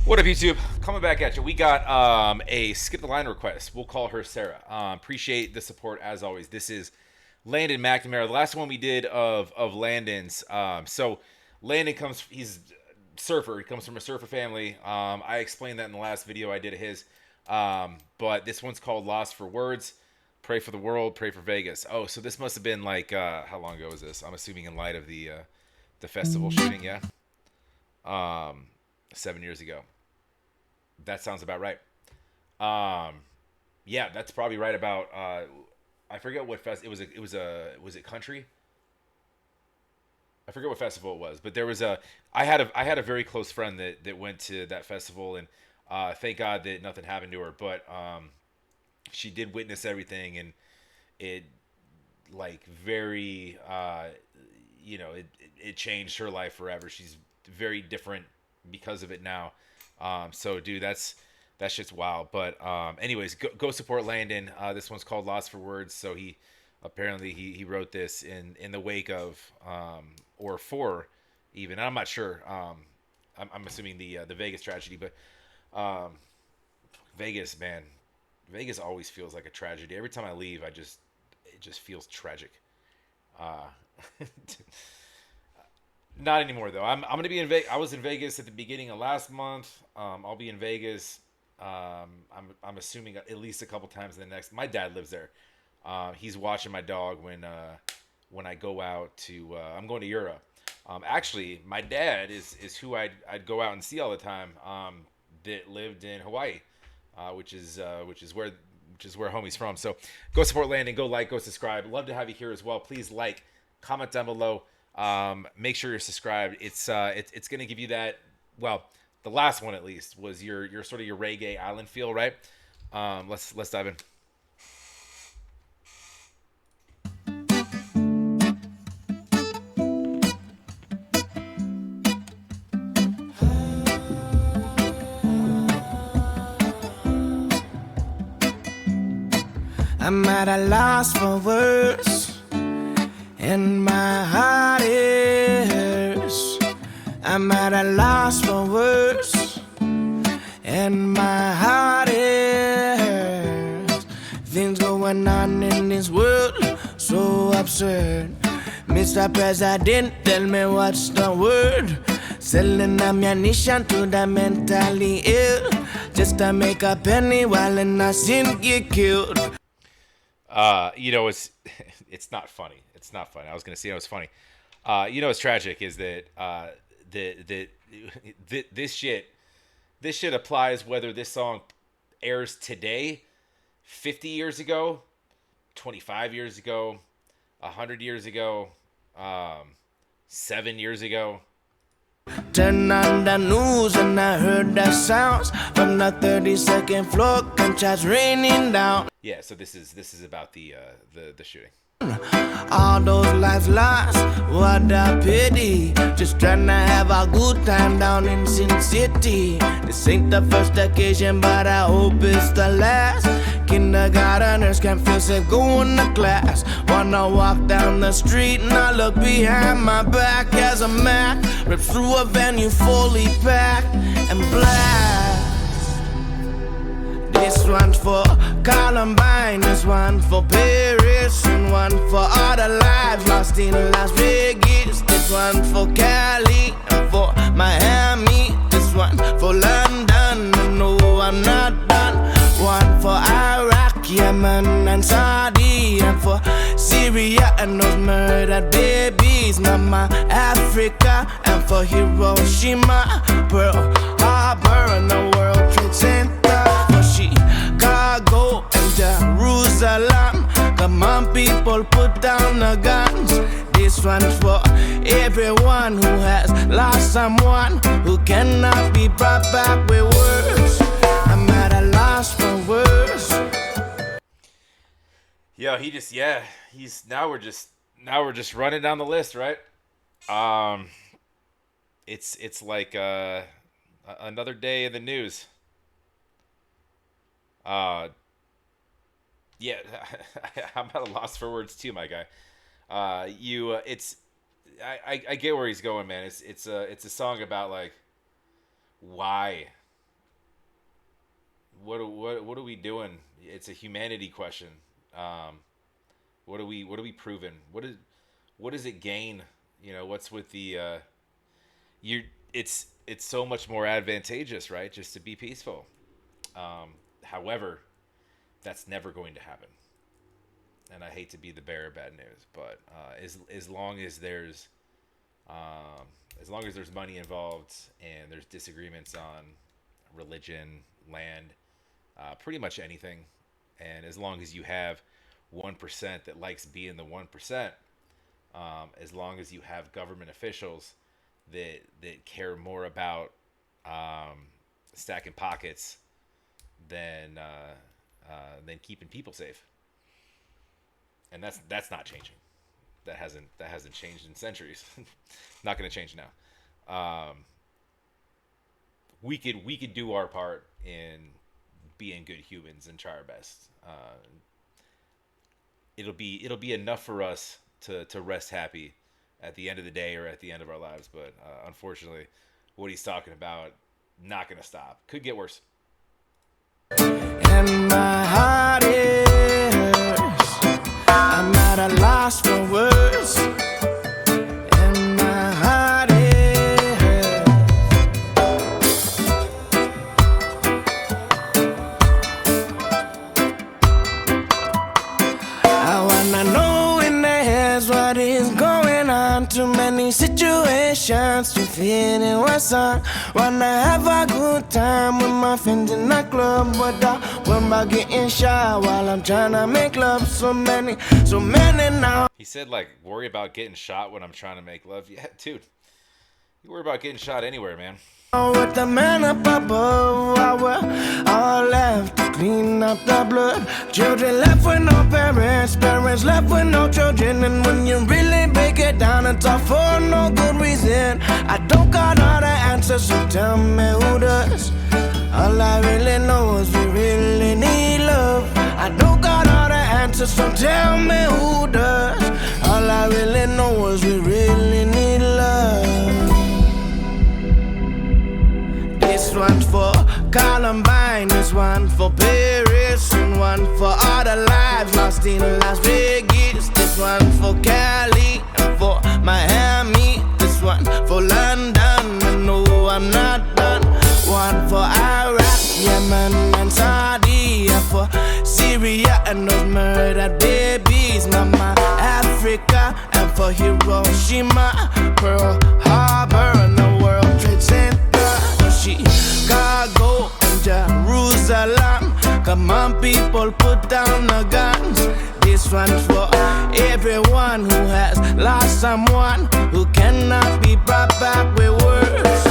What up, YouTube? Coming back at you. We got a skip the line request. We'll call her Sarah. Appreciate the support as always. This is Landon McNamara. The last one we did of Landon's. So Landon comes. He's a surfer. He comes from a surfer family. I explained that in the last video I did of his. But this one's called LossForWords. Pray for the world. Pray for Vegas. Oh, so this must have been like how long ago was this? I'm assuming in light of the festival shooting. Yeah. 7 years ago. That sounds about right. Yeah, that's probably right about. I forget what fest. Was it country? I forget what festival it was, but there was a. I had a very close friend that went to that festival, and thank God that nothing happened to her. But she did witness everything, and it like very it changed her life forever. She's very different because of it now. So dude, that shit's wild. But anyways, go support Landon. This one's called LossForWords. So he apparently he wrote this in the wake of or for even. I'm not sure. I'm assuming the Vegas tragedy, but Vegas, man, Vegas always feels like a tragedy. Every time I leave, it just feels tragic. Not anymore though. I'm gonna be in Vegas. I was in Vegas at the beginning of last month. I'll be in Vegas. I'm assuming at least a couple times in the next. My dad lives there. He's watching my dog when I go out to. I'm going to Europe. Actually, my dad is who I'd go out and see all the time. That lived in Hawaii, which is where homie's from. So go support Landon. Go like. Go subscribe. Love to have you here as well. Please like, comment down below. Make sure you're subscribed. It's going to give you that. Well, the last one at least was your sort of your reggae island feel, right? Let's dive in. I'm at a loss for words, and my heart it hurts. I'm at a loss for words, and my heart it hurts. Things going on in this world, so absurd. Mr. President, tell me what's the word? Selling ammunition to the mentally ill, just to make a penny while an innocent get killed. It's not funny. It's not funny. I was gonna say it was funny. What's tragic is that this shit applies whether this song airs today, 50 years ago, 25 years ago, 100 years ago, 7 years ago. Turn on the news and I heard the sounds from the 32nd floor, gunshots raining down. Yeah, so this is about the shooting. All those lives lost, what a pity. Just trying to have a good time down in Sin City. This ain't the first occasion, but I hope it's the last. Kindergarteners can't feel safe going to class. Wanna walk down the street and I look behind my back as a Mac rips through a venue fully packed and black. This one's for Columbine, this one for Paris, and one for all the lives lost in Las Vegas. This one for Cali and for Miami. This one for London, and no, I'm not done. One for Iraq, Yemen, and Saudi, and for Syria and those murdered babies. Mama Africa, and for Hiroshima, Pearl Harbor, and the World Trade Center. Chicago and Jerusalem. Come on, people, put down the guns. This one's for everyone who has lost someone who cannot be brought back with words. I'm at a loss for words. Yo, he's now we're just running down the list, right? It's like another day in the news. Yeah, I'm at a loss for words too, my guy. I get where he's going, man. It's a song about like why what are we doing? It's a humanity question. Um, what are we proving? What does it gain? What's with the you? It's so much more advantageous, right? Just to be peaceful. However, that's never going to happen. And I hate to be the bearer of bad news, but as long as there's um, as long as there's money involved and there's disagreements on religion, land, pretty much anything, and as long as you have 1% that likes being the 1%, as long as you have government officials that care more about stacking pockets than keeping people safe, and that's not changing. That hasn't changed in centuries. Not going to change now. We could do our part in being good humans and try our best. It'll be enough for us to rest happy at the end of the day or at the end of our lives. But unfortunately, what he's talking about, not going to stop. Could get worse. And my heart is, I'm at a loss for words. And my heart is, I wanna know in their heads what is going on. Too many situations to fit in what's on. Wanna have a good time with my friends in the club, but I when about getting shot while I'm trying to make love. So many now. He said, like, worry about getting shot when I'm trying to make love. Yeah, dude. You worry about getting shot anywhere, man. With the man up above, I will all left to clean up the blood. Children left with no parents, parents left with no children. And when you really break it down, it's all for no good reason. I don't got all the answers, so tell me who does. All I really know is we really need love. I don't got all the answers, so tell me who does. All I really know is we really need love. This one for Columbine, this one for Paris, and one for all the lives lost in Las Vegas. This one for Cali and for Miami. This one for London, and no, I'm not done. One for Iraq, Yemen, and Saudi. For Syria and those murdered babies. Mama Africa, and for Hiroshima, Pearl Harbor, and the World Trade Center. Chicago and Jerusalem. Come on, people, put down the guns. This one's for everyone who has lost someone, who cannot be brought back with words.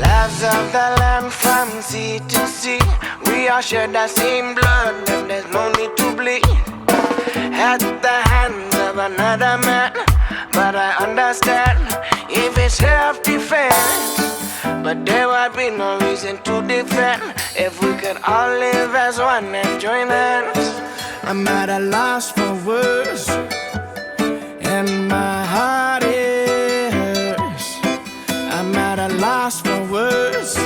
Lives of the land from sea to sea. We all share the same blood, and there's no need to bleed at the hands of another man. But I understand if it's self-defense. But there would be no reason to defend if we could all live as one and join hands. I'm at a loss for words, and my heart hurts. I'm at a loss for words,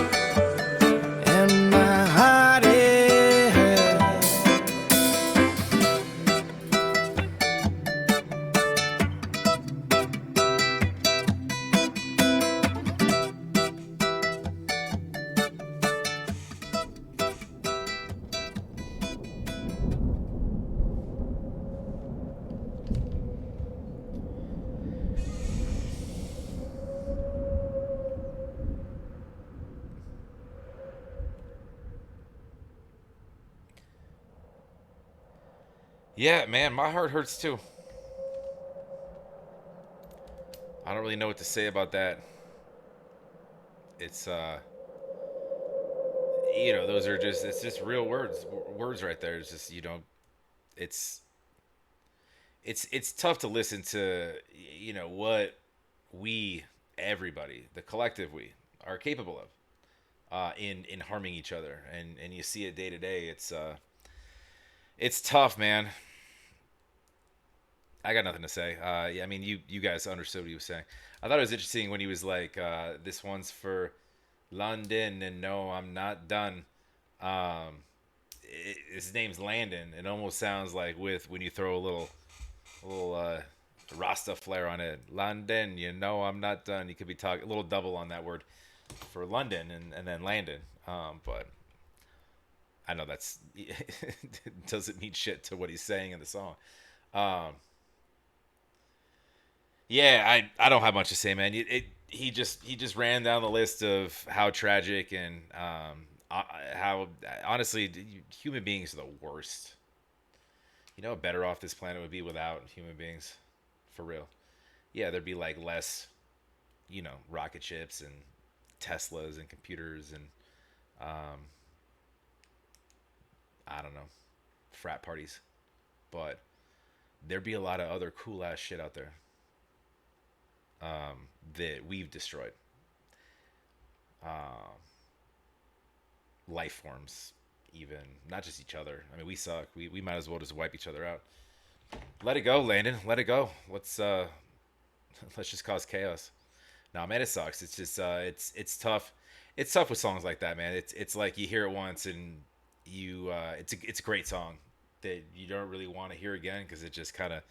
and my heart hurts. Yeah, man, my heart hurts too. I don't really know what to say about that. It's those are just it's just real words right there. It's just it's it's tough to listen to, what we, everybody, the collective we are capable of in harming each other, and you see it day to day. It's tough, man. I got nothing to say. Yeah, I mean, you guys understood what he was saying. I thought it was interesting when he was like, "This one's for London," and no, I'm not done. His name's Landon. It almost sounds like with when you throw a little Rasta flair on it. London, you know I'm not done. You could be talking a little double on that word for London and then Landon. But I know that's doesn't mean shit to what he's saying in the song. Um, yeah, I don't have much to say, man. He just ran down the list of how tragic and how honestly human beings are the worst. You know how better off this planet would be without human beings, for real. Yeah, there'd be like less, rocket ships and Teslas and computers and um, I don't know, frat parties, but there'd be a lot of other cool ass shit out there that we've destroyed. Um, Life forms, even not just each other. I mean, we suck. We might as well just wipe each other out. Let it go, Landon. Let it go. Let's just cause chaos. Nah, man, it sucks. It's just it's tough. It's tough with songs like that, man. It's like you hear it once and it's a great song that you don't really want to hear again because it just kind of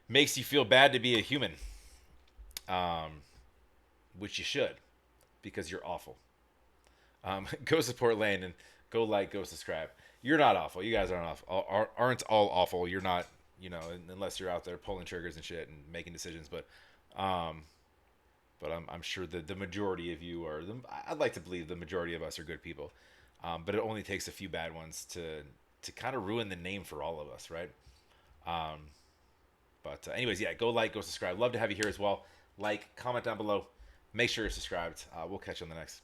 makes you feel bad to be a human, um, which you should because you're awful. Go support Landon. Go like. Go subscribe. You're not awful. You guys aren't awful. Aren't all awful. You're not. Unless you're out there pulling triggers and shit and making decisions. Um, I'm sure that the majority of you are. I'd like to believe the majority of us are good people. But it only takes a few bad ones to kind of ruin the name for all of us, right? Um, but anyways, yeah, go like, go subscribe. Love to have you here as well. Like, comment down below. Make sure you're subscribed. We'll catch you on the next.